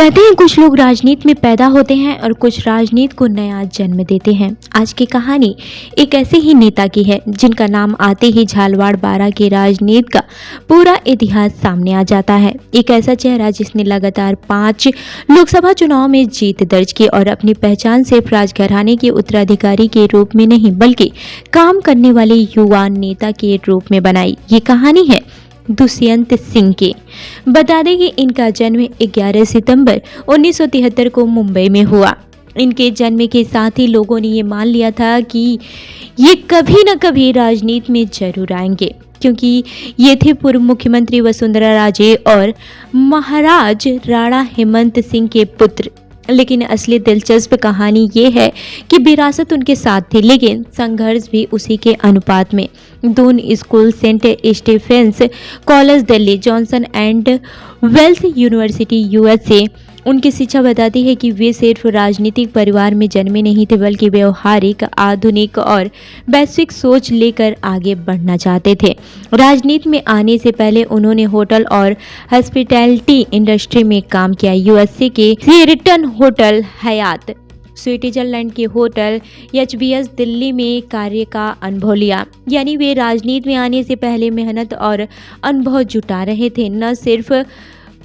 कहते हैं कुछ लोग राजनीति में पैदा होते हैं और कुछ राजनीति को नया जन्म देते हैं। आज की कहानी एक ऐसे ही नेता की है जिनका नाम आते ही झालवाड़ बारा के राजनीति का पूरा इतिहास सामने आ जाता है। एक ऐसा चेहरा जिसने लगातार 5 लोकसभा चुनाव में जीत दर्ज की और अपनी पहचान सिर्फ राजघराने के उत्तराधिकारी के रूप में नहीं बल्कि काम करने वाले युवा नेता के रूप में बनाई। ये कहानी है दुष्यंत सिंह के। बता दें कि इनका जन्म 11 सितंबर 1973 को मुंबई में हुआ। इनके जन्म के साथ ही लोगों ने ये मान लिया था कि ये कभी न कभी राजनीति में जरूर आएंगे, क्योंकि ये थे पूर्व मुख्यमंत्री वसुंधरा राजे और महाराज राणा हेमंत सिंह के पुत्र। लेकिन असली दिलचस्प कहानी ये है कि विरासत उनके साथ थी, लेकिन संघर्ष भी उसी के अनुपात में। Doon school, saint Stephen's college Delhi, Johnson and Wales university USA, उनकी शिक्षा बताती है कि वे सिर्फ राजनीतिक परिवार में जन्मे नहीं थे बल्कि व्यवहारिक, आधुनिक और वैश्विक सोच लेकर आगे बढ़ना चाहते थे। राजनीति में आने से पहले उन्होंने होटल और हॉस्पिटैलिटी इंडस्ट्री में काम किया। यूएसए के शेरेटन होटल, हयात स्विट्जरलैंड के होटल एचबीएस दिल्ली में कार्य का अनुभव लिया। यानी वे राजनीति में आने से पहले मेहनत और अनुभव जुटा रहे थे, न सिर्फ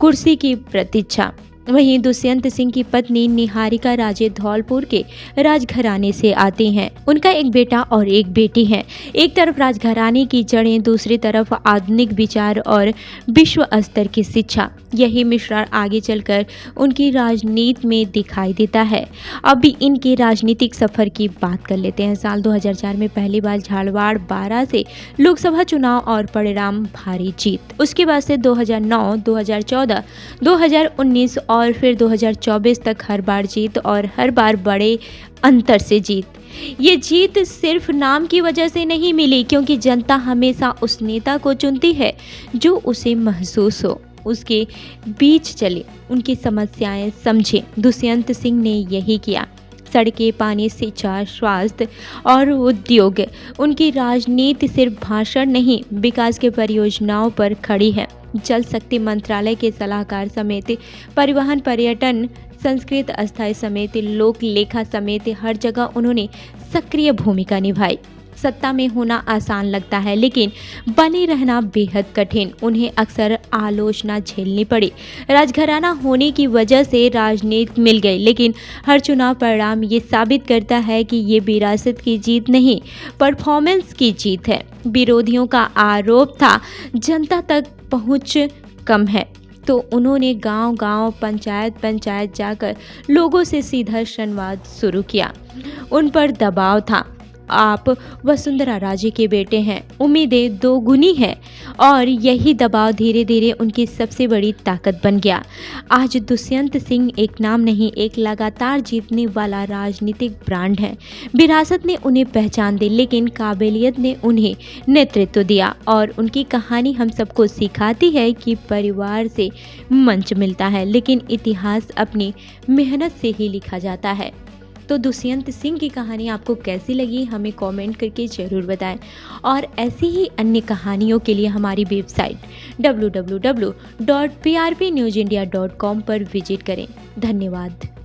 कुर्सी की प्रतीक्षा। वहीं दुष्यंत सिंह की पत्नी निहारिका राजे धौलपुर के राजघराने से आती हैं। उनका एक बेटा और एक बेटी है। एक तरफ राजघराने की जड़ें, दूसरी तरफ आधुनिक विचार और विश्व स्तर की शिक्षा। यही मिश्रण आगे चलकर उनकी राजनीति में दिखाई देता है। अब भी इनके राजनीतिक सफर की बात कर लेते हैं। साल 2004 में पहली बार झालवाड़ बारा से लोकसभा चुनाव और परिणाम भारी जीत। उसके बाद से 2009, 2014, 2019 और फिर 2024 तक हर बार जीत और हर बार बड़े अंतर से जीत। ये जीत सिर्फ नाम की वजह से नहीं मिली, क्योंकि जनता हमेशा उस नेता को चुनती है जो उसे महसूस हो, उसके बीच चले, उनकी समस्याएं समझे। दुष्यंत सिंह ने यही किया। सड़कें, पानी, शिक्षा, स्वास्थ्य और उद्योग। उनकी राजनीति सिर्फ भाषण नहीं, विकास के परियोजनाओं पर खड़ी है। जल शक्ति मंत्रालय के सलाहकार समेत परिवहन, पर्यटन, संस्कृत अस्थायी समिति, लोक लेखा समेत हर जगह उन्होंने सक्रिय भूमिका निभाई। सत्ता में होना आसान लगता है, लेकिन बने रहना बेहद कठिन। उन्हें अक्सर आलोचना झेलनी पड़ी। राजघराना होने की वजह से राजनीति मिल गई, लेकिन हर चुनाव परिणाम ये साबित करता है कि ये विरासत की जीत नहीं, परफॉर्मेंस की जीत है। विरोधियों का आरोप था जनता तक पहुंच कम है, तो उन्होंने गांव-गांव, पंचायत जाकर लोगों से सीधा संवाद शुरू किया। उन पर दबाव था, आप वसुंधरा राजे के बेटे हैं, उम्मीदें दोगुनी हैं, और यही दबाव धीरे धीरे उनकी सबसे बड़ी ताकत बन गया। आज दुष्यंत सिंह एक नाम नहीं, एक लगातार जीतने वाला राजनीतिक ब्रांड है। विरासत ने उन्हें पहचान दी, लेकिन काबिलियत ने उन्हें नेतृत्व दिया, और उनकी कहानी हम सबको सिखाती है कि परिवार से मंच मिलता है, लेकिन इतिहास अपनी मेहनत से ही लिखा जाता है। तो दुष्यंत सिंह की कहानी आपको कैसी लगी, हमें कमेंट करके ज़रूर बताएं, और ऐसी ही अन्य कहानियों के लिए हमारी वेबसाइट www.prpnewsindia.com पर विजिट करें। धन्यवाद।